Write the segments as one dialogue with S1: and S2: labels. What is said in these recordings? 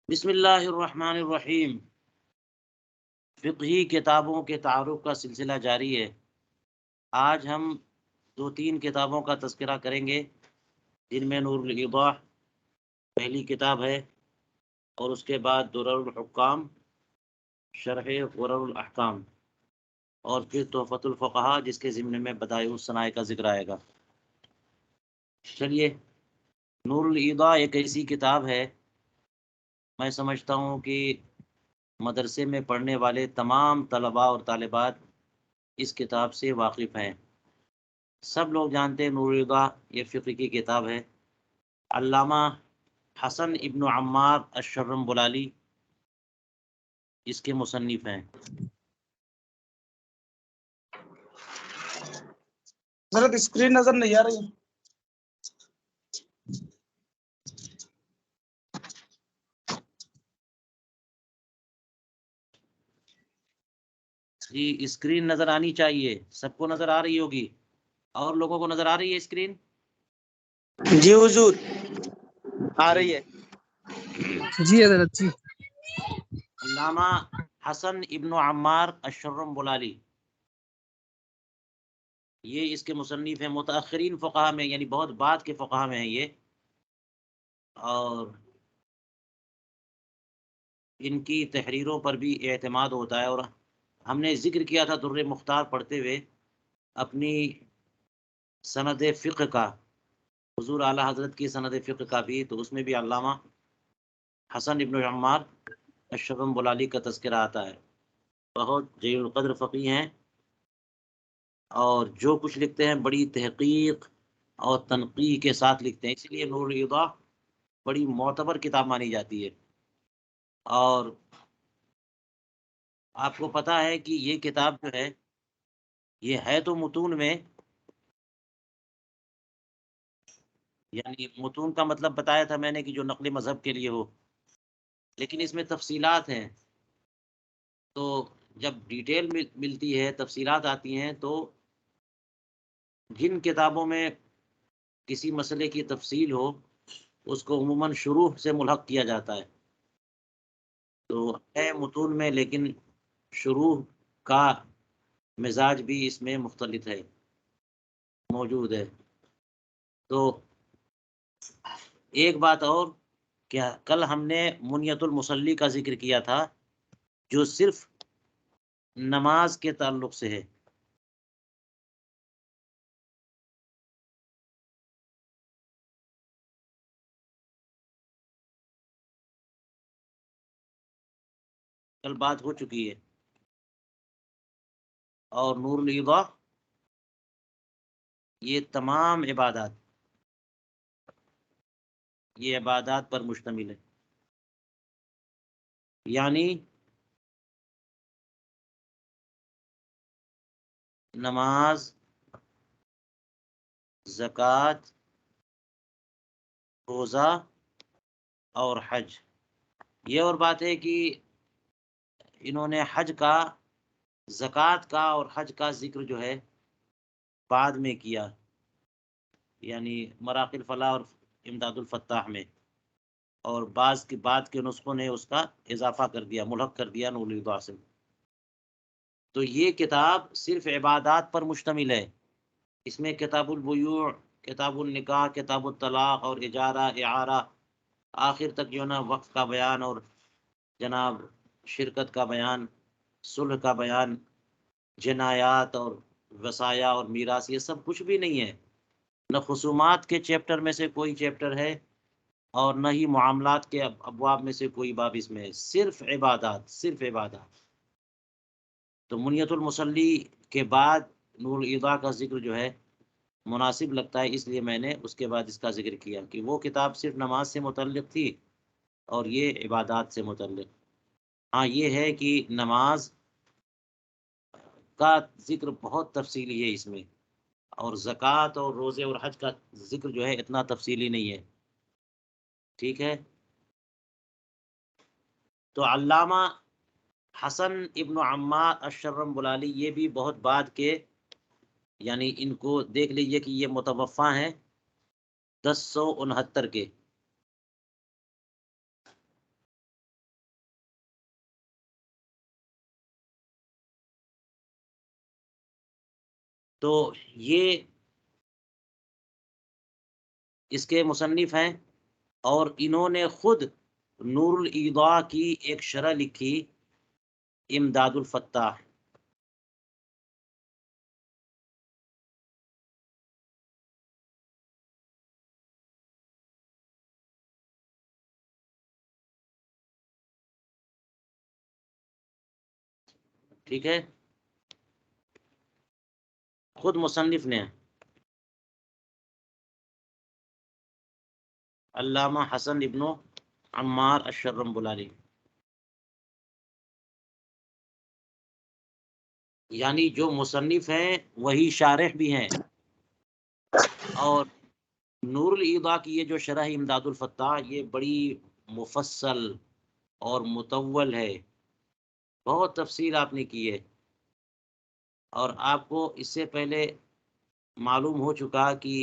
S1: بسم اللہ الرحمن الرحیم۔ فقہی کتابوں کے تعارف کا سلسلہ جاری ہے۔ آج ہم دو تین کتابوں کا تذکرہ کریں گے، جن میں نور الایضاح پہلی کتاب ہے، اور اس کے بعد درر الحکام، شرح غرر الاحکام، اور پھر تحفۃ الفقہاء، جس کے ضمن میں بدائع الصنائع کا ذکر آئے گا۔ چلیے، نور الایضاح ایک ایسی کتاب ہے، میں سمجھتا ہوں کہ مدرسے میں پڑھنے والے تمام طلباء اور طالبات اس کتاب سے واقف ہیں۔ سب لوگ جانتے ہیں نور الایضاح یہ فقہ کی کتاب ہے۔ علامہ حسن ابن عمار الشرم بلالی اس کے مصنف ہیں۔
S2: حضرت اسکرین نظر نہیں آ رہی ہے۔
S1: جی، اسکرین نظر آنی چاہیے، سب کو نظر آ رہی ہوگی، اور لوگوں کو نظر آ رہی ہے اسکرین؟
S2: جی حضور آ رہی ہے۔
S3: جی حضرت جی۔
S1: علامہ حسن ابن عمار الشرم بلالی یہ اس کے مصنف ہیں، متأخرین فقہا میں، یعنی بہت بعد کے فقہا میں ہیں یہ، اور ان کی تحریروں پر بھی اعتماد ہوتا ہے۔ اور ہم نے ذکر کیا تھا در مختار پڑھتے ہوئے اپنی سند فقہ کا، حضور اعلیٰ حضرت کی سند فقہ کا بھی، تو اس میں بھی علامہ حسن ابن عمار الشرم بلالی کا تذکرہ آتا ہے۔ بہت جلیل القدر فقیہ ہیں، اور جو کچھ لکھتے ہیں بڑی تحقیق اور تنقیح کے ساتھ لکھتے ہیں، اس لیے نور الایضاح بڑی معتبر کتاب مانی جاتی ہے۔ اور آپ کو پتہ ہے کہ یہ کتاب جو ہے یہ ہے تو متون میں، یعنی متون کا مطلب بتایا تھا میں نے کہ جو نقل مذہب کے لیے ہو، لیکن اس میں تفصیلات ہیں، تو جب ڈیٹیل ملتی ہے، تفصیلات آتی ہیں، تو جن کتابوں میں کسی مسئلے کی تفصیل ہو اس کو عموماً شروع سے ملحق کیا جاتا ہے، تو ہے متون میں، لیکن شروع کا مزاج بھی اس میں مختلف ہے، موجود ہے۔ تو ایک بات اور، کیا کل ہم نے منیت المصلی کا ذکر کیا تھا، جو صرف نماز کے تعلق سے ہے۔ کل بات ہو چکی ہے۔ اور نور الایضاح یہ تمام عبادات، یہ عبادات پر مشتمل ہے، یعنی نماز، زکوٰۃ، روزہ اور حج۔ یہ اور بات ہے کہ انہوں نے حج کا، زکوٰۃ کا اور حج کا ذکر جو ہے بعد میں کیا، یعنی مراقی الفلاح اور امداد الفتاح میں، اور بعد کے نسخوں نے اس کا اضافہ کر دیا، ملحق کر دیا نور الایضاح سے۔ تو یہ کتاب صرف عبادات پر مشتمل ہے، اس میں کتاب البیوع، کتاب النکاح، کتاب الطلاق اور اجارہ، اعارہ، آخر تک جو ہے نا وقف کا بیان، اور جناب شرکت کا بیان، صلح کا بیان، جنایات اور وصایا اور میراث، یہ سب کچھ بھی نہیں ہے۔ نہ خصومات کے چیپٹر میں سے کوئی چیپٹر ہے، اور نہ ہی معاملات کے ابواب میں سے کوئی باب اس میں ہے، صرف عبادات، صرف عبادات۔ تو منیت المصلی کے بعد نور الایضاح کا ذکر جو ہے مناسب لگتا ہے، اس لیے میں نے اس کے بعد اس کا ذکر کیا، کہ وہ کتاب صرف نماز سے متعلق تھی اور یہ عبادات سے متعلق۔ ہاں یہ ہے کہ نماز کا ذکر بہت تفصیلی ہے اس میں، اور زکوٰۃ اور روزے اور حج کا ذکر جو ہے اتنا تفصیلی نہیں ہے، ٹھیک ہے۔ تو علامہ حسن ابن عمار الشرم بلالی یہ بھی بہت بعد کے، یعنی ان کو دیکھ لیجئے کہ یہ متوفی ہیں 1069 کے، تو یہ اس کے مصنف ہیں، اور انہوں نے خود نور الایضاح کی ایک شرح لکھی، امداد الفتاح۔ ٹھیک ہے، خود مصنف نے، علامہ حسن ابن عمار الشرمبلانی، یعنی جو مصنف ہیں وہی شارح بھی ہیں۔ اور نور الایضاح کی یہ جو شرح امداد الفتاح، یہ بڑی مفصل اور مطول ہے، بہت تفصیل آپ نے کی ہے، اور آپ کو اس سے پہلے معلوم ہو چکا کہ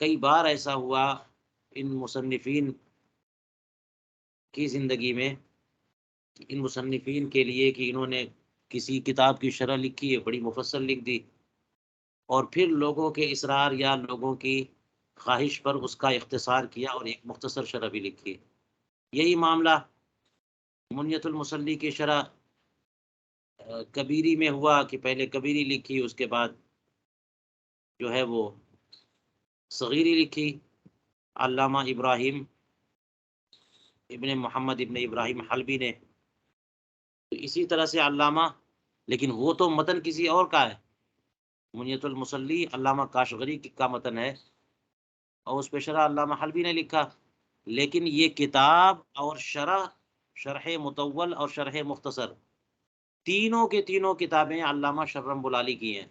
S1: کئی بار ایسا ہوا ان مصنفین کی زندگی میں، ان مصنفین کے لیے، کہ انہوں نے کسی کتاب کی شرح لکھی ہے، بڑی مفصل لکھ دی، اور پھر لوگوں کے اصرار یا لوگوں کی خواہش پر اس کا اختصار کیا اور ایک مختصر شرح بھی لکھی۔ یہی معاملہ منیت المصلی کی شرح کبیری میں ہوا، کہ پہلے کبیری لکھی، اس کے بعد جو ہے وہ صغیری لکھی، علامہ ابراہیم ابن محمد ابن ابراہیم حلبی نے۔ تو اسی طرح سے علامہ، لیکن وہ تو متن کسی اور کا ہے، منیت المصلی علامہ کاشغری کا متن ہے، اور اس پہ شرح علامہ حلبی نے لکھا، لیکن یہ کتاب اور شرح مطول اور شرح مختصر، تینوں کے تینوں کتابیں علامہ شرمبلالی کی ہیں،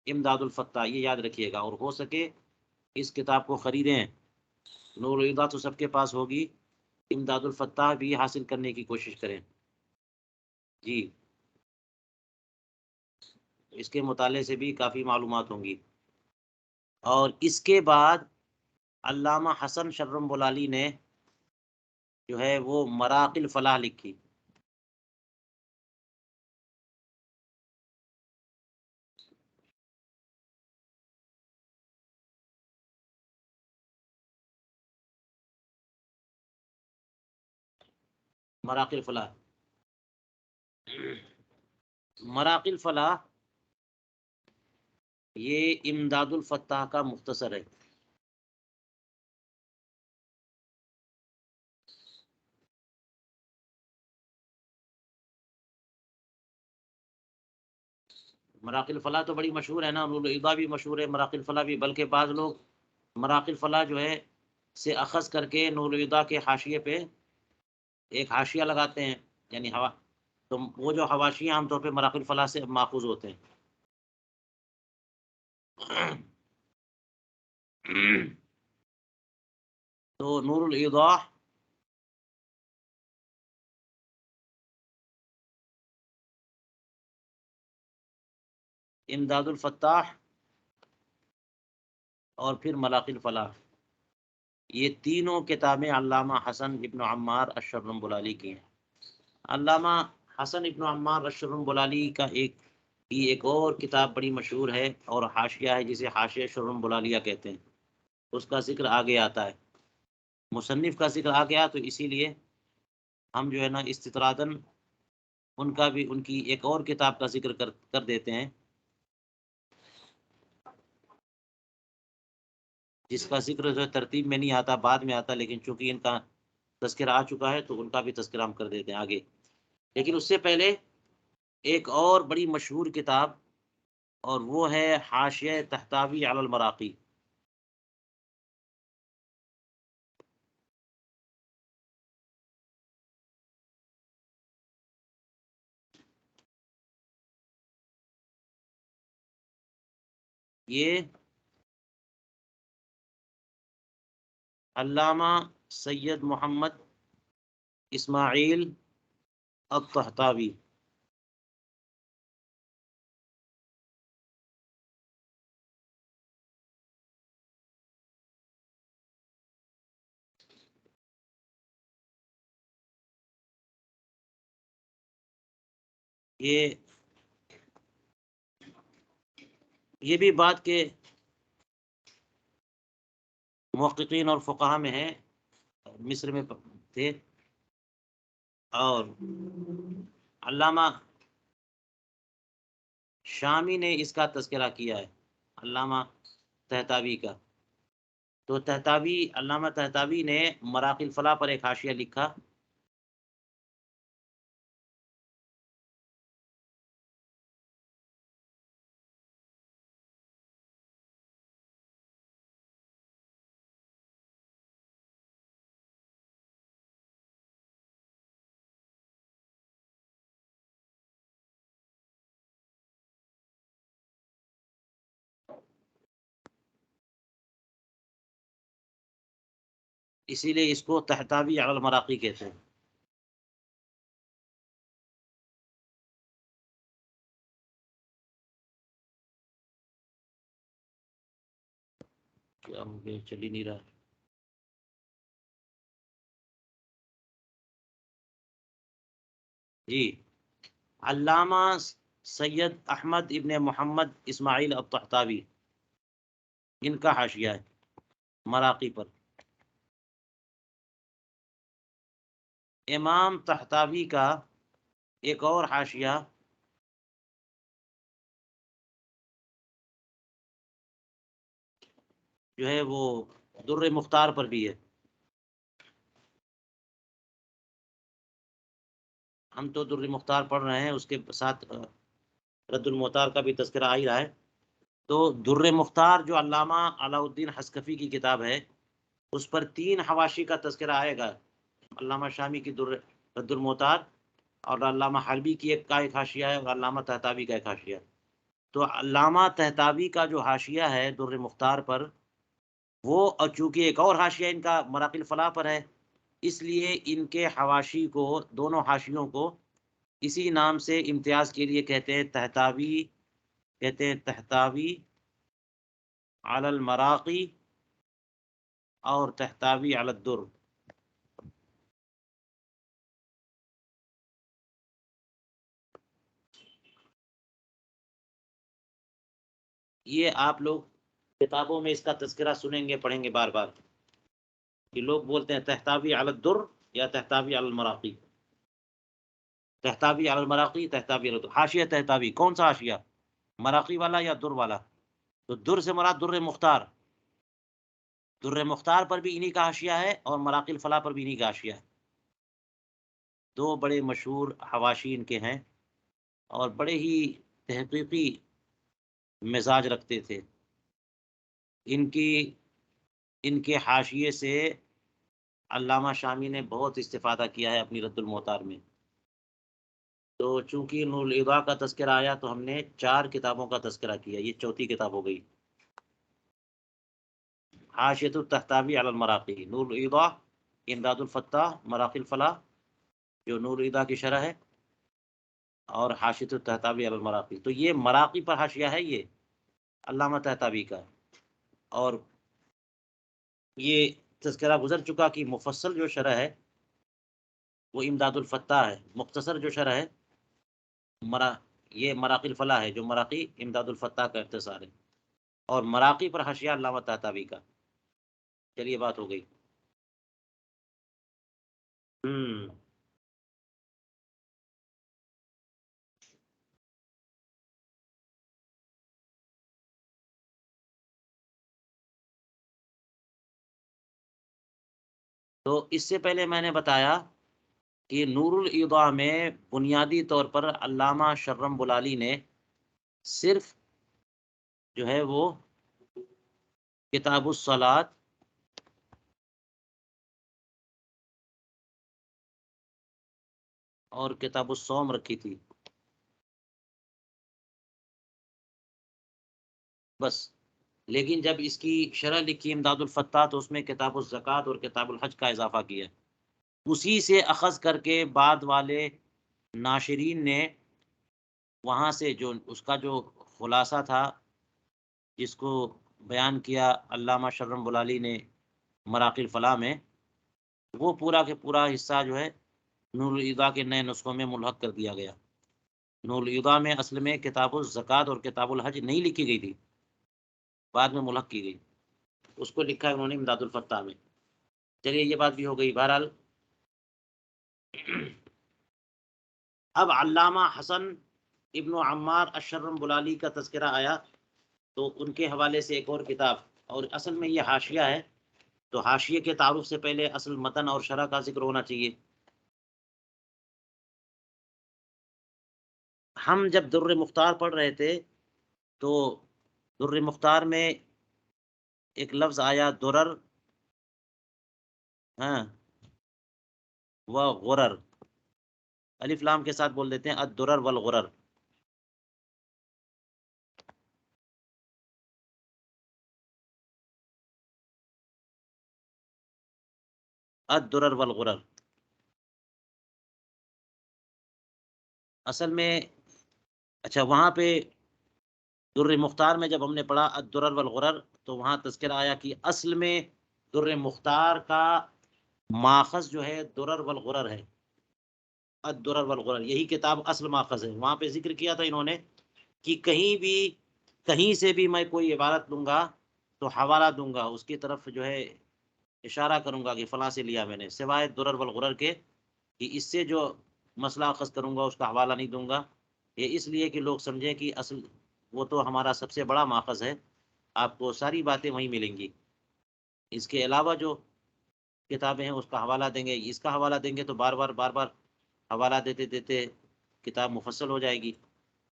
S1: امداد الفتاح، یہ یاد رکھیے گا، اور ہو سکے اس کتاب کو خریدیں، نور الایضاح تو سب کے پاس ہوگی، امداد الفتاح بھی حاصل کرنے کی کوشش کریں جی، اس کے مطالعے سے بھی کافی معلومات ہوں گی۔ اور اس کے بعد علامہ حسن شرمبلالی نے جو ہے وہ مراقی الفلاح لکھی، مراقی الفلاح، مراقی الفلاح یہ امداد الفتاح کا مختصر ہے۔ مراقی الفلاح تو بڑی مشہور ہے نا، نور الایضاح بھی مشہور ہے، مراقی الفلاح بھی، بلکہ بعض لوگ مراقی الفلاح جو ہے سے اخذ کر کے نور الایضاح کے حاشیے پہ ایک حاشیہ لگاتے ہیں، یعنی ہوا، تو وہ جو حواشی عام طور پہ مراقی الفلاح سے ماخوذ ہوتے ہیں۔ تو نور الایضاح امداد الفتاح اور پھر مراقی الفلاح، یہ تینوں کتابیں علامہ حسن ابن عمار الشرمبلالی کی ہیں۔ علامہ حسن ابن عمار الشرمبلالی کا ایک اور کتاب بڑی مشہور ہے اور حاشیہ ہے، جسے حاشیہ شرمبلالیہ کہتے ہیں، اس کا ذکر آگے آتا ہے، مصنف کا ذکر آ گیا، تو اسی لیے ہم جو ہے نا استطراداً ان کا بھی، ان کی ایک اور کتاب کا ذکر کر دیتے ہیں، جس کا ذکر جو ہے ترتیب میں نہیں آتا، بعد میں آتا، لیکن چونکہ ان کا تذکرہ آ چکا ہے تو ان کا بھی تذکرہ ہم کر دیتے ہیں آگے۔ لیکن اس سے پہلے ایک اور بڑی مشہور کتاب، اور وہ ہے حاشیہ تحتاوی علی المراقی، یہ علامہ سید محمد اسماعیل الطحطاوی، یہ یہ بھی بات کے محققین اور فقہا میں ہے، مصر میں تھے، اور علامہ شامی نے اس کا تذکرہ کیا ہے، علامہ طہطاوی کا۔ تو طہطاوی، علامہ طہطاوی نے مراقی الفلاح پر ایک حاشیہ لکھا، اسی لیے اس کو طہطاوی علی المراقی کہتے ہیں۔ کیا ہو گیا، چل ہی نہیں رہا۔ جی، علامہ سید احمد ابن محمد اسماعیل الطحطاوی، ان کا حاشیہ ہے مراقی پر۔ امام طحطاوی کا ایک اور حاشیہ جو ہے وہ در مختار پر بھی ہے۔ ہم تو در مختار پڑھ رہے ہیں، اس کے ساتھ رد المختار کا بھی تذکرہ آ ہی رہا ہے۔ تو در مختار جو علامہ علاء الدین حسکفی کی کتاب ہے، اس پر 3 حواشی کا تذکرہ آئے گا، علامہ شامی کی رد المختار، اور علامہ حلبی کی ایک حاشیہ ہے، اور علامہ طہطاوی کا ایک حاشیہ ہے۔ تو علامہ طہطاوی کا جو حاشیہ ہے در مختار پر، وہ چونکہ ایک اور حاشیہ ان کا مراقی الفلاح پر ہے، اس لیے ان کے حواشی کو، دونوں حاشیوں کو اسی نام سے امتیاز کے لیے کہتے ہیں طہطاوی، کہتے ہیں طہطاوی علی المراقی اور طہطاوی علی الدر۔ یہ آپ لوگ کتابوں میں اس کا تذکرہ سنیں گے، پڑھیں گے بار بار، کہ لوگ بولتے ہیں طہطاوی علی الدر یا طہطاوی علی المراقی، طہطاوی علی المراقی، طہطاوی علی الدر۔ حاشیہ طہطاوی کون سا حاشیہ، مراقی والا یا در والا؟ تو در سے مراد در مختار، در مختار پر بھی انہی کا حاشیہ ہے، اور مراقی الفلاح پر بھی انہی کا حاشیہ ہے۔ 2 بڑے مشہور حواشی ان کے ہیں، اور بڑے ہی تحقیقی مزاج رکھتے تھے۔ ان کے حاشیے سے علامہ شامی نے بہت استفادہ کیا ہے اپنی رد المختار میں۔ تو چونکہ نور الاضاء کا تذکرہ آیا تو ہم نے 4 کتابوں کا تذکرہ کیا، یہ 4تھی کتاب ہو گئی۔ حاشیۃ الطحطاوی علی المراقی، نور الاضاء، امداد الفتاح، مراقی الفلاح جو نور الاضاء کی شرح ہے، اور حاشیۃ الطحطاوی علی المراقی۔ تو یہ مراقی پر حاشیہ ہے، یہ علامہ طحطاوی کا، اور یہ تذکرہ گزر چکا کہ مفصل جو شرح ہے وہ امداد الفتاح ہے، مختصر جو شرح ہے یہ مراقی الفلاح ہے، جو مراقی امداد الفتاح کا اختصار ہے، اور مراقی پر حاشیہ علامہ طحطاوی کا۔ چلیے بات ہو گئی۔ تو اس سے پہلے میں نے بتایا کہ نور الاضاء میں بنیادی طور پر علامہ شرم بلالی نے صرف جو ہے وہ کتاب الصلاۃ اور کتاب الصوم رکھی تھی، بس۔ لیکن جب اس کی شرح لکھی امداد الفتاح تو اس میں کتاب الزکوٰۃ اور کتاب الحج کا اضافہ کیا، اسی سے اخذ کر کے بعد والے ناشرین نے وہاں سے جو اس کا جو خلاصہ تھا، جس کو بیان کیا علامہ شرم بلالی نے مراقی الفلاح میں، وہ پورا کے پورا حصہ جو ہے نور الاضاء کے نئے نسخوں میں ملحق کر دیا گیا۔ نور الاضاء میں اصل میں کتاب الزکوٰۃ اور کتاب الحج نہیں لکھی گئی تھی، بعد میں ملحق کی گئی، اس کو لکھا ہے انہوں نے امداد الفتاح میں۔ چلیے یہ بات بھی ہو گئی۔ بہرحال اب علامہ حسن ابن عمار الشرم بلالی کا تذکرہ آیا تو ان کے حوالے سے ایک اور کتاب، اور اصل میں یہ حاشیہ ہے، تو حاشیے کے تعارف سے پہلے اصل متن اور شرح کا ذکر ہونا چاہیے۔ ہم جب در مختار پڑھ رہے تھے تو در مختار میں ایک لفظ آیا درر و غرر، الف لام کے ساتھ بول دیتے ہیں الدرر والغرر۔ الدرر والغرر اصل میں اچھا وہاں پہ در مختار میں جب ہم نے پڑھا الدرر والغرر تو وہاں تذکرہ آیا کہ اصل میں در مختار کا ماخذ جو ہے درر والغرر ہے، الدرر والغرر یہی کتاب اصل ماخذ ہے۔ وہاں پہ ذکر کیا تھا انہوں نے کہ کہیں سے بھی میں کوئی عبارت لوں گا تو حوالہ دوں گا، اس کی طرف جو ہے اشارہ کروں گا کہ فلاں سے لیا میں نے، سوائے درر والغرر کے کہ اس سے جو مسئلہ اخذ کروں گا اس کا حوالہ نہیں دوں گا۔ یہ اس لیے کہ لوگ سمجھیں کہ اصل وہ تو ہمارا سب سے بڑا ماخذ ہے، آپ کو ساری باتیں وہیں ملیں گی، اس کے علاوہ جو کتابیں ہیں اس کا حوالہ دیں گے، اس کا حوالہ دیں گے تو بار بار حوالہ دیتے دیتے کتاب مفصل ہو جائے گی،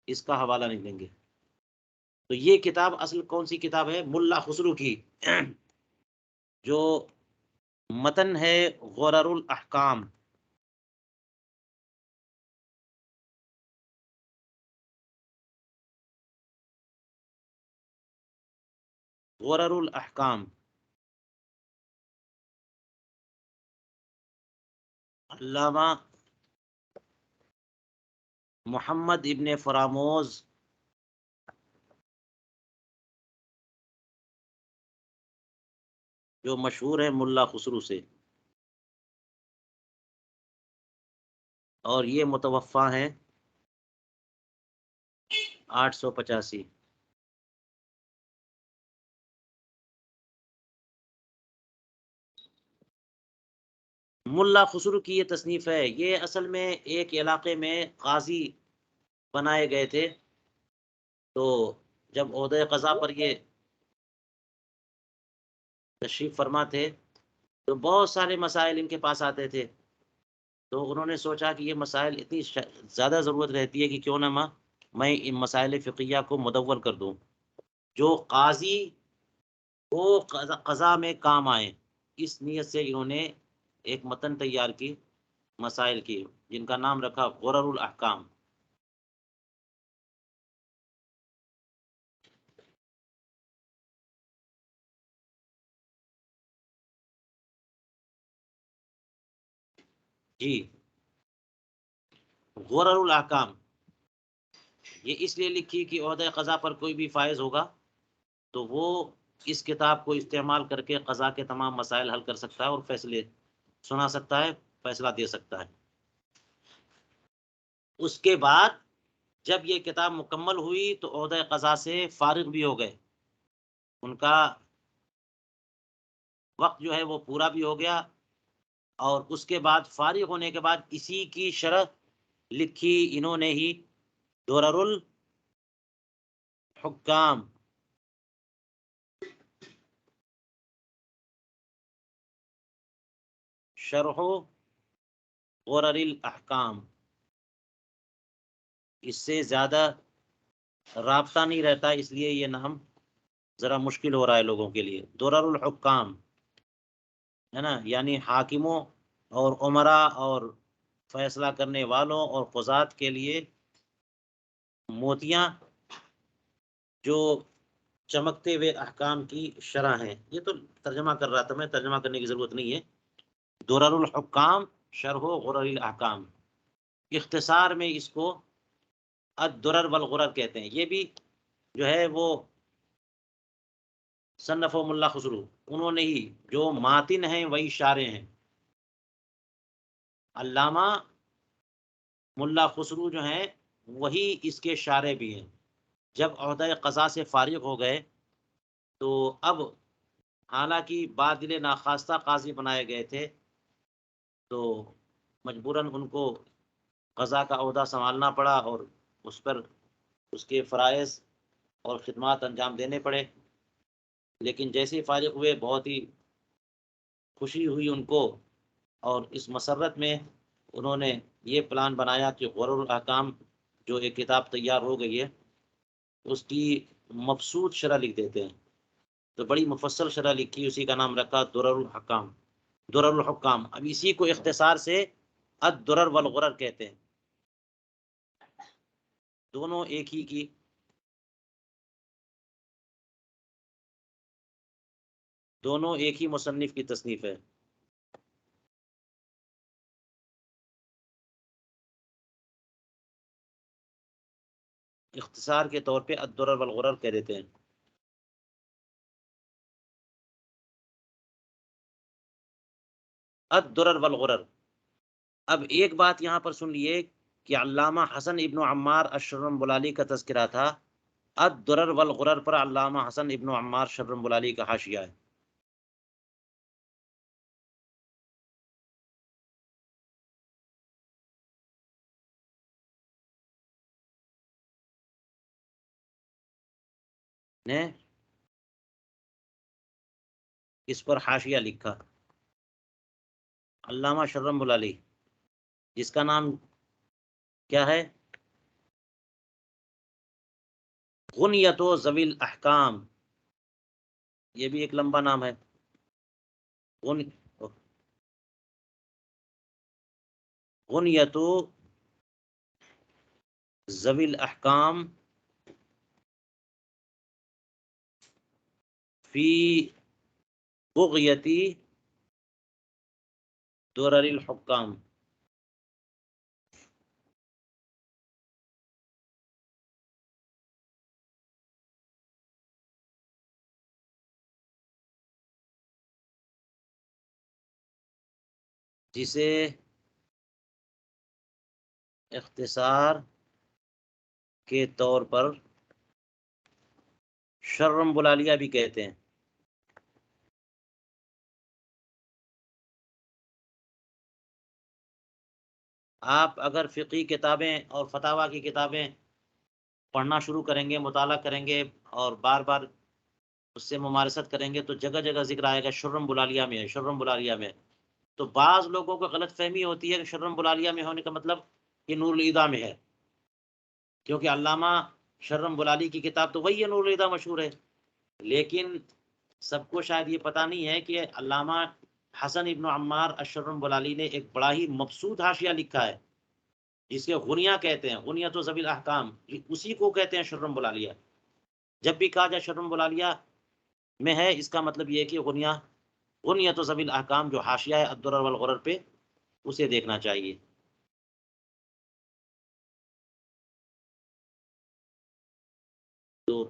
S1: اس کا حوالہ نہیں دیں گے۔ تو یہ کتاب اصل کون سی کتاب ہے؟ ملا خسرو کی، جو متن ہے غرر الاحکام۔ غرر الاحکام علامہ محمد ابن فراموز جو مشہور ہے ملا خسرو سے، اور یہ متوفا ہیں 885۔ ملا خسرو کی یہ تصنیف ہے، یہ اصل میں ایک علاقے میں قاضی بنائے گئے تھے، تو جب عہدہ قضا پر یہ تشریف فرما تھے تو بہت سارے مسائل ان کے پاس آتے تھے، تو انہوں نے سوچا کہ یہ مسائل اتنی زیادہ ضرورت رہتی ہے کہ کیوں نہ میں ان مسائل فقہیہ کو مدون کر دوں جو قاضی کو قضا میں کام آئے۔ اس نیت سے انہوں نے ایک متن تیار کی مسائل کی، جن کا نام رکھا غرر الاحکام۔ جی غرر الاحکام یہ اس لیے لکھی کہ عہدہ قضا پر کوئی بھی فائز ہوگا تو وہ اس کتاب کو استعمال کر کے قضا کے تمام مسائل حل کر سکتا ہے اور فیصلے سنا سکتا ہے، فیصلہ دے سکتا ہے۔ اس کے بعد جب یہ کتاب مکمل ہوئی تو عہدہ قضا سے فارغ بھی ہو گئے، ان کا وقت جو ہے وہ پورا بھی ہو گیا، اور اس کے بعد فارغ ہونے کے بعد اسی کی شرح لکھی انہوں نے ہی درر الحکام۔ شرح غرر الاحکام، اس سے زیادہ رابطہ نہیں رہتا، اس لیے یہ نام ذرا مشکل ہو رہا ہے لوگوں کے لیے۔ درر الحکام ہے نا، یعنی حاکموں اور عمراء اور فیصلہ کرنے والوں اور قضات کے لیے موتیاں جو چمکتے ہوئے احکام کی شرح ہیں۔ یہ تو ترجمہ کر رہا تھا میں، ترجمہ کرنے کی ضرورت نہیں ہے۔ درر الحکام شرح غرر الاحکام، اختصار میں اس کو الدرر والغرر کہتے ہیں۔ یہ بھی جو ہے وہ صنف و ملا خسرو، انہوں نے ہی جو ماتن ہیں وہی شارع ہیں۔ علامہ ملا خسرو جو ہیں وہی اس کے شارع بھی ہیں۔ جب عہدہ قضا سے فارغ ہو گئے تو اب حالانکہ بادل ناخواستہ قاضی بنائے گئے تھے تو مجبوراً ان کو قضا کا عہدہ سنبھالنا پڑا اور اس پر اس کے فرائض اور خدمات انجام دینے پڑے. لیکن جیسے ہی فارغ ہوئے بہت ہی خوشی ہوئی ان کو، اور اس مسرت میں انہوں نے یہ پلان بنایا کہ غرر الاحکام جو ایک کتاب تیار ہو گئی ہے اس کی مبسوط شرح لکھ دیتے ہیں. تو بڑی مفصل شرح لکھی، اسی کا نام رکھا درر الحکام. درر الحکام اب اسی کو اختصار سے الدرر والغرر کہتے ہیں. دونوں ایک ہی کی دونوں ایک ہی مصنف کی تصنیف ہے. اختصار کے طور پہ الدرر والغرر کہہ دیتے ہیں. الدرر والغرر. اب ایک بات یہاں پر سن لیے کہ علامہ حسن ابن عمار الشرنبلالی کا تذکرہ تھا. الدرر والغرر پر علامہ حسن ابن عمار شرنبلالی کا حاشیہ ہے. نے اس پر حاشیہ لکھا علامہ شرنبلالی، جس کا نام کیا ہے؟ غنیت و ذوی الاحکام. یہ بھی ایک لمبا نام ہے. غنیت و ذوی الاحکام فی بغیتی درر الحکام. جسے اختصار کے طور پر شرنبلالیہ بھی کہتے ہیں. آپ اگر فقہی کتابیں اور فتاویٰ کی کتابیں پڑھنا شروع کریں گے، مطالعہ کریں گے اور بار بار اس سے ممارست کریں گے تو جگہ جگہ ذکر آئے گا شرنبلالیہ میں ہے، شرنبلالیہ میں. تو بعض لوگوں کو غلط فہمی ہوتی ہے کہ شرنبلالیہ میں ہونے کا مطلب کہ نور الہدیٰ میں ہے، کیونکہ علامہ شرنبلالی کی کتاب تو وہی ہے، نور الہدیٰ مشہور ہے. لیکن سب کو شاید یہ پتہ نہیں ہے کہ علامہ حسن ابن عمار الشرنبلالی نے ایک بڑا ہی مبسوط حاشیہ لکھا ہے جس کے غنیہ کہتے ہیں، غنیت و ذوی الاحکام. اسی کو کہتے ہیں شرنبلالیہ. جب بھی کہا جائے شرنبلالیہ میں ہے، اس کا مطلب یہ ہے کہ غنیت و ذوی الاحکام جو حاشیہ ہے الدرر والغرر پہ، اسے دیکھنا چاہیے. تو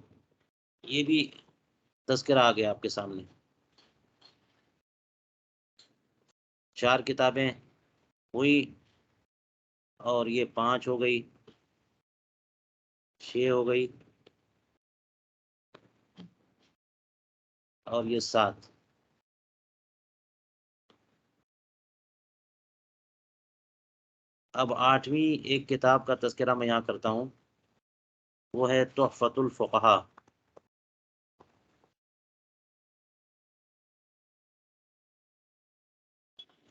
S1: یہ بھی تذکرہ آ گیا آپ کے سامنے. 4 کتابیں ہوئی اور یہ 5 ہو گئی، 6 ہو گئی اور یہ 7. اب 8ویں ایک کتاب کا تذکرہ میں یہاں کرتا ہوں، وہ ہے تحفۃ الفقہاء.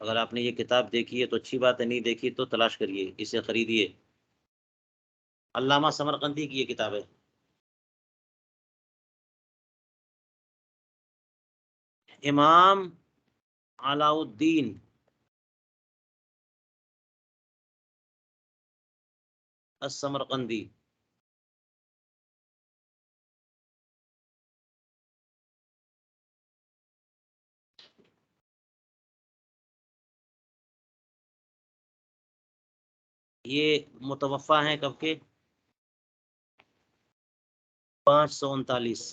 S1: اگر آپ نے یہ کتاب دیکھی ہے تو اچھی بات ہے، نہیں دیکھی تو تلاش کریے، اسے خریدیے. علامہ سمرقندی کی یہ کتاب ہے. امام علاء الدین السمرقندی. یہ متوفہ ہیں کب کے؟ 539.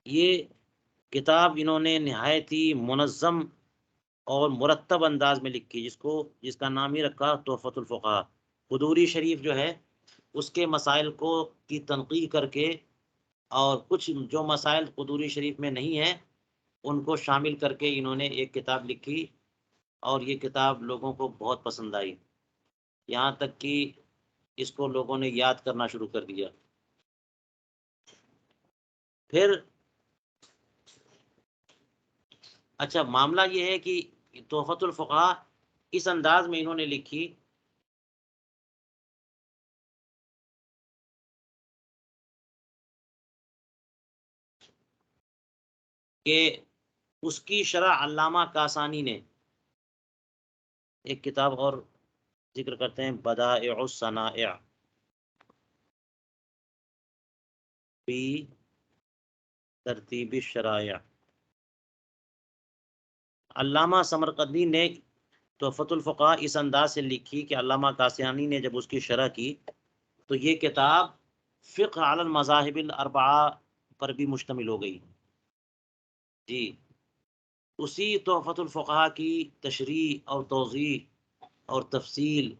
S1: یہ کتاب انہوں نے نہایت ہی منظم اور مرتب انداز میں لکھی، جس کا نام ہی رکھا تحفۃ الفقہاء۔ قدوری شریف جو ہے اس کے مسائل کو کی تنقیح کر کے، اور کچھ جو مسائل قدوری شریف میں نہیں ہیں ان کو شامل کر کے انہوں نے ایک کتاب لکھی، اور یہ کتاب لوگوں کو بہت پسند آئی، یہاں تک کہ اس کو لوگوں نے یاد کرنا شروع کر دیا۔ پھر اچھا، معاملہ یہ ہے کہ تحفۃ الفقہاء اس انداز میں انہوں نے لکھی کہ اس کی شرح علامہ کاسانی نے، ایک کتاب اور ذکر کرتے ہیں، بدائع الصنائع فی ترتیب الشرائع، علامہ سمرقندی نے تحفۃ الفقہاء اس انداز سے لکھی کہ علامہ کاسانی نے جب اس کی شرح کی تو یہ کتاب فقہ علی المذاہب الاربعہ پر بھی مشتمل ہو گئی۔ جی، اسی تحفۃ الفقہاء کی تشریح اور توضیح اور تفصیل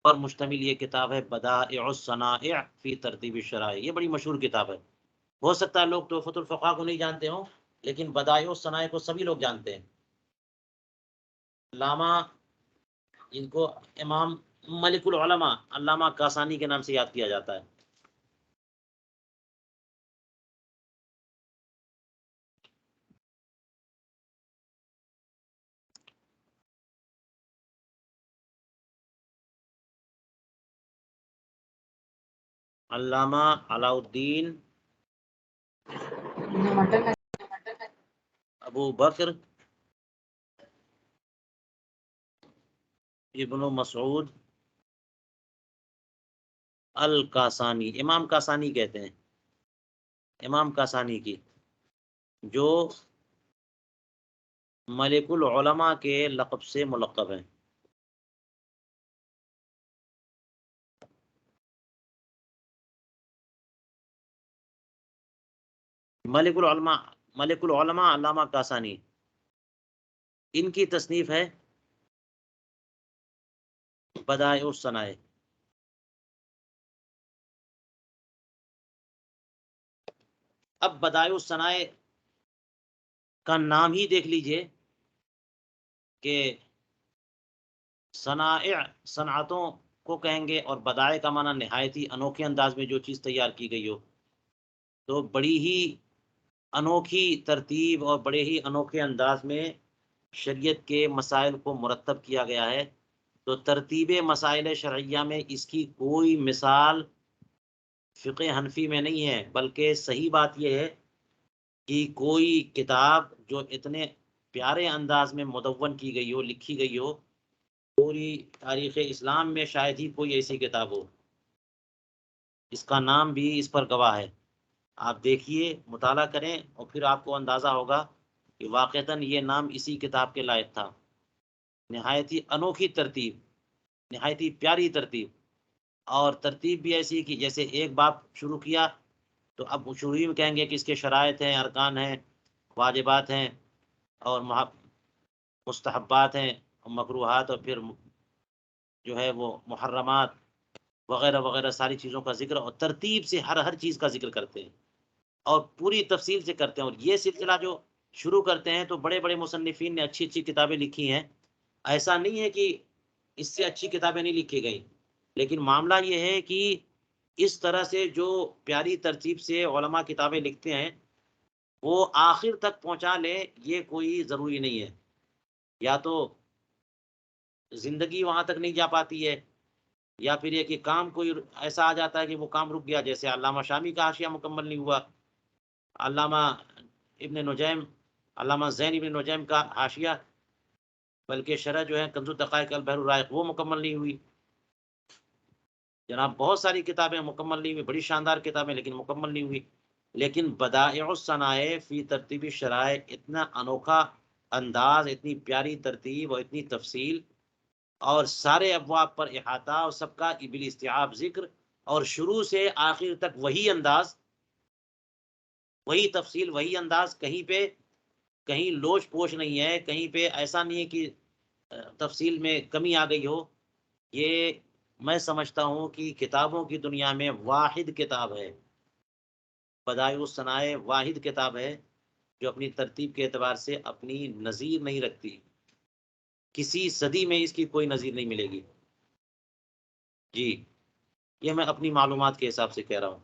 S1: پر مشتمل یہ کتاب ہے بدائع الصنائع فی ترتیب الشرائع۔ یہ بڑی مشہور کتاب ہے، ہو سکتا ہے لوگ تحفۃ الفقہاء کو نہیں جانتے ہوں، لیکن بدائع الصنائع کو سبھی لوگ جانتے ہیں۔ علامہ، ان کو امام ملک العلماء علامہ کاسانی کے نام سے یاد کیا جاتا ہے۔ علامہ علاء الدین ابو بکر ابن مسعود الکاسانی، امام کاسانی کہتے ہیں، امام کاسانی کی، جو ملک العلماء کے لقب سے ملقب ہیں۔ ملک العلماء علامہ کاسانی، ان کی تصنیف ہے بدائع الصنائع۔ اب بدائع الصنائع کا نام ہی دیکھ لیجئے کہ صنائع صنعتوں کو کہیں گے، اور بدائع کا معنی نہایت ہی انوکھے انداز میں جو چیز تیار کی گئی ہو، تو بڑی ہی انوکھی ترتیب اور بڑے ہی انوکھے انداز میں شریعت کے مسائل کو مرتب کیا گیا ہے۔ تو ترتیب مسائل شرعیہ میں اس کی کوئی مثال فقہ حنفی میں نہیں ہے، بلکہ صحیح بات یہ ہے کہ کوئی کتاب جو اتنے پیارے انداز میں مدون کی گئی ہو، لکھی گئی ہو، پوری تاریخ اسلام میں شاید ہی کوئی ایسی کتاب ہو۔ اس کا نام بھی اس پر گواہ ہے۔ آپ دیکھیے، مطالعہ کریں، اور پھر آپ کو اندازہ ہوگا کہ واقعتاً یہ نام اسی کتاب کے لائق تھا۔ نہایت ہی انوکھی ترتیب، نہایت ہی پیاری ترتیب، اور ترتیب بھی ایسی کہ جیسے ایک باب شروع کیا تو اب شروع میں کہیں گے کہ اس کے شرائط ہیں، ارکان ہیں، واجبات ہیں، اور مستحبات ہیں، مکروہات، اور پھر جو ہے وہ محرمات وغیرہ وغیرہ ساری چیزوں کا ذکر، اور ترتیب سے ہر چیز کا ذکر کرتے ہیں اور پوری تفصیل سے کرتے ہیں۔ اور یہ سلسلہ جو شروع کرتے ہیں تو بڑے بڑے مصنفین نے اچھی اچھی کتابیں لکھی ہیں، ایسا نہیں ہے کہ اس سے اچھی کتابیں نہیں لکھی گئیں، لیکن معاملہ یہ ہے کہ اس طرح سے جو پیاری ترتیب سے علماء کتابیں لکھتے ہیں وہ آخر تک پہنچا لے، یہ کوئی ضروری نہیں ہے، یا تو زندگی وہاں تک نہیں جا پاتی ہے، یا پھر یہ کہ کام کوئی ایسا آ جاتا ہے کہ وہ کام رک گیا، جیسے علامہ شامی کا حاشیہ مکمل نہیں ہوا، علامہ ابن نجیم، علامہ زین ابن نجیم کا حاشیہ، بلکہ شرح جو ہے کنز الدقائق البحر الرائق، وہ مکمل نہیں ہوئی۔ جناب بہت ساری کتابیں مکمل نہیں ہوئی، بڑی شاندار کتابیں، لیکن مکمل نہیں ہوئی۔ لیکن بدائع الصنائع فی ترتیب الشرائع، اتنا انوکھا انداز، اتنی پیاری ترتیب اور اتنی تفصیل، اور سارے ابواب پر احاطہ، اور سب کا بالاستیعاب ذکر، اور شروع سے آخر تک وہی انداز، وہی تفصیل، وہی انداز، کہیں لوچ پوچھ نہیں ہے، کہیں پہ ایسا نہیں ہے کہ تفصیل میں کمی آ گئی ہو. یہ میں سمجھتا ہوں کہ کتابوں کی دنیا میں واحد کتاب ہے، بدائع الصنائع واحد کتاب ہے جو اپنی ترتیب کے اعتبار سے اپنی نظیر نہیں رکھتی. کسی صدی میں اس کی کوئی نظیر نہیں ملے گی. جی یہ میں اپنی معلومات کے حساب سے کہہ رہا ہوں.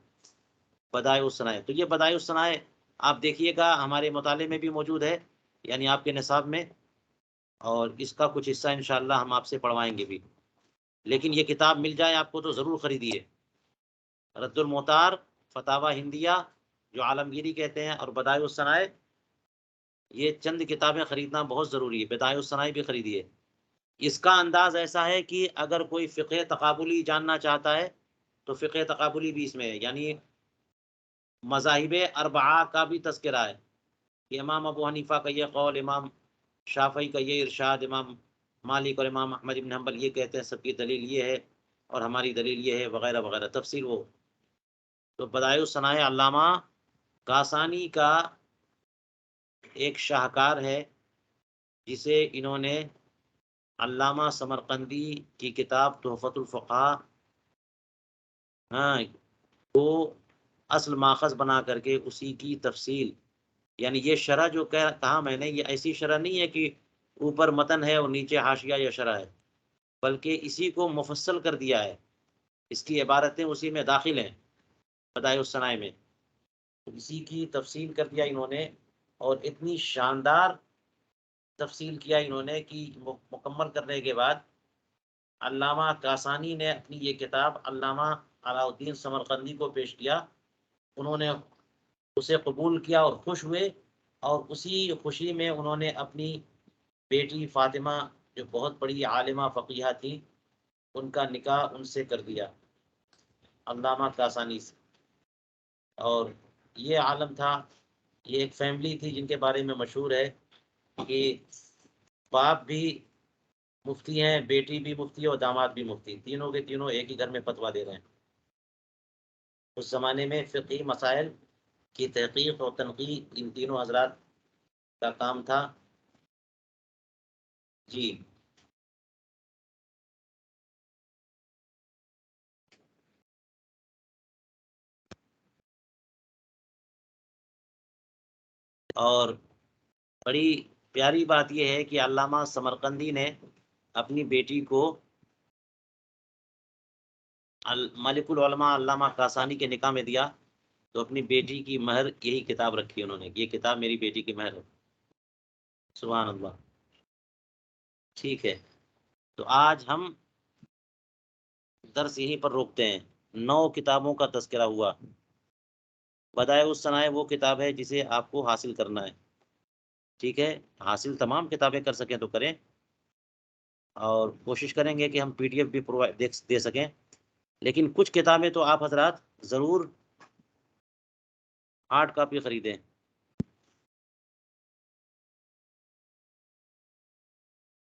S1: بدائع الصنائع، تو یہ بدائع الصنائع آپ دیکھیے گا ہمارے مطالعے میں بھی موجود ہے، یعنی آپ کے نصاب میں، اور اس کا کچھ حصہ انشاءاللہ ہم آپ سے پڑھوائیں گے بھی. لیکن یہ کتاب مل جائے آپ کو تو ضرور خریدیے. رد المختار، فتاوی ہندیہ جو عالمگیری کہتے ہیں، اور بدائع الصنائع، یہ چند کتابیں خریدنا بہت ضروری ہے. بدائع الصنائع بھی خریدیے. اس کا انداز ایسا ہے کہ اگر کوئی فقہ تقابلی جاننا چاہتا ہے تو فقہ تقابلی بھی اس میں ہے، یعنی مذاہب اربعہ کا بھی تذکرہ ہے کہ امام ابو حنیفہ کا یہ قول، امام شافعی کا یہ ارشاد، امام مالک اور امام احمد بن حنبل یہ کہتے ہیں، سب کی دلیل یہ ہے اور ہماری دلیل یہ ہے، وغیرہ وغیرہ تفصیل وہ. تو بدائع الصنائع علامہ کاسانی کا ایک شاہکار ہے جسے انہوں نے علامہ سمرقندی کی کتاب تحفۃ الفقہاء کو اصل ماخذ بنا کر کے اسی کی تفصیل، یعنی یہ شرح جو کہا میں نے، یہ ایسی شرح نہیں ہے کہ اوپر متن ہے اور نیچے حاشیہ یا شرح ہے، بلکہ اسی کو مفصل کر دیا ہے. اس کی عبارتیں اسی میں داخل ہیں بدائع الصنائع میں، اسی کی تفصیل کر دیا انہوں نے. اور اتنی شاندار تفصیل کیا انہوں نے کہ مکمل کرنے کے بعد علامہ کاسانی نے اپنی یہ کتاب علامہ علاء الدین سمرقندی کو پیش کیا. انہوں نے اسے قبول کیا اور خوش ہوئے، اور اسی خوشی میں انہوں نے اپنی بیٹی فاطمہ جو بہت بڑی عالمہ فقیہہ تھی، ان کا نکاح ان سے کر دیا، علامہ کاسانی سے. اور یہ عالم تھا، یہ ایک فیملی تھی جن کے بارے میں مشہور ہے کہ باپ بھی مفتی ہیں، بیٹی بھی مفتی ہے اور داماد بھی مفتی، تینوں کے تینوں ایک ہی گھر میں فتویٰ دے رہے ہیں. اس زمانے میں فقہی مسائل کی تحقیق اور تنقیح ان تینوں حضرات کا کام تھا. جی اور بڑی پیاری بات یہ ہے کہ علامہ سمرقندی نے اپنی بیٹی کو ملک العلماء علامہ کاسانی کے نکاح میں دیا، تو اپنی بیٹی کی مہر یہی کتاب رکھی انہوں نے، یہ کتاب میری بیٹی کی مہر ہے. سبحان اللہ. ٹھیک ہے، تو آج ہم درس یہیں پر روکتے ہیں. 9 کتابوں کا تذکرہ ہوا. بدائع الصنائع وہ کتاب ہے جسے آپ کو حاصل کرنا ہے. ٹھیک ہے، حاصل تمام کتابیں کر سکیں تو کریں، اور کوشش کریں گے کہ ہم PDF بھی دے سکیں. لیکن کچھ کتابیں تو آپ حضرات ضرور ہارڈ کاپی خریدیں.